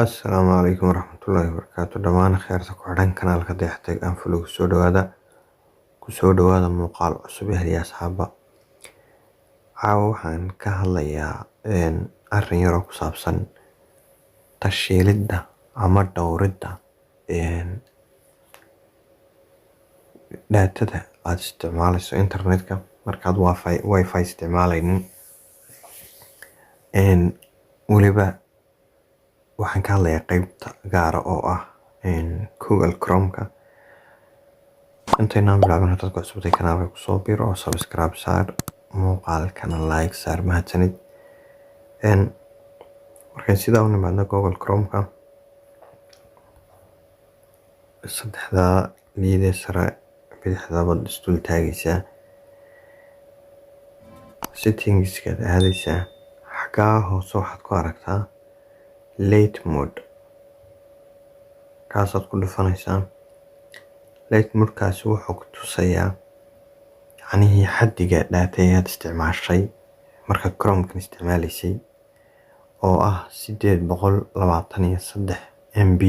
Asalaamu calaykum waraxmatullaahi wabarakaatu. Dhammaan khayrta ku xidhan kanaalka Dayax aan fulo kusoo dhawaada muuqaal cusub iyo asxaabba. Caawa waxaan ka hadlayaa arrin yar oo ku saabsan tashiilidda ama dhowridda daatada aad isticmaalayso internetka markaad wifi isticmaalaynin. Weliba waxaan ka hadlayaa qaybta gaara oo ah Google Chrome-ka. Intaynaan bilaabin haddaad ku cusubtay kanaalka kusoo biir oo subscribe saar, muuqaalkana like saar, mahadsanid. Markaan sidaa u nimaadno Google Chrome-ka, saddexda liidee sare bidixda baad isdul taagaysaa, settingskaad aadaysaa, xaggaa hoose waxaad ku aragtaa late mode, kaasaad ku dhufanaysaa. late mode-kaasi wuxuu ku tusayaa xaddiga data aad isticmaashay marka Chrome-kan isticmaalaysay oo ah 823 MB.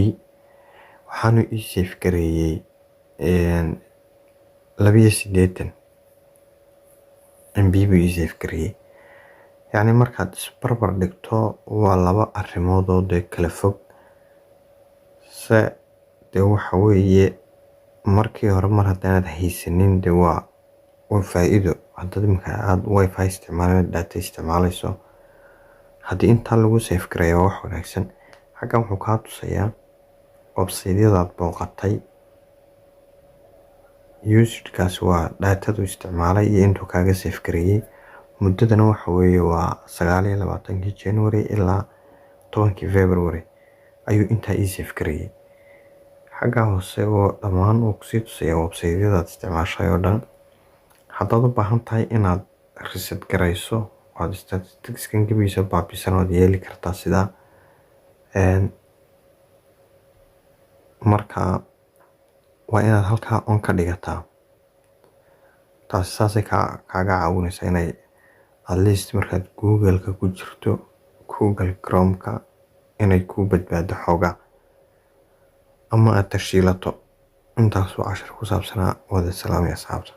waxaanu ii save gareeyay 82 MB buu ii save gareeyay. yacni markaad isbarbar dhigto waa laba arrimood oo kala fog. waxa weeye markii hore mar haddaanad haysanin waa faa'iido. haddaad imika aad wifi data isticmaalayso, haddii intaa lagu save gareeyo waa wax wanaagsan. xaggan wuxuu kaa tusayaa website-yadaad booqatay, usage-kaasi waa datadu isticmaalay iyo intuu kaaga save gareeyay. muddadana waxa weeye waa 29 January ilaa 10 February ayuu intaa ii save gareeyay. xagga hoose oo dhammaan uu kusii tusayaa website-yadaad isticmaashay oo dhan. haddaad u baahan tahay inaad reset garayso waad statistics-kan gebigiisa baabisan waad yeeli kartaa sidaa. marka waa inaad halkaa on ka dhigataa. taasi saasay kaaga caawinaysaa inay at least markaad Google-ka ku jirto, Google Chrome-ka, inay kuu badbaado xoogaa ama aad tashiilato. intaas waa cashar ku saabsanaa. wada salaamay asxaabta.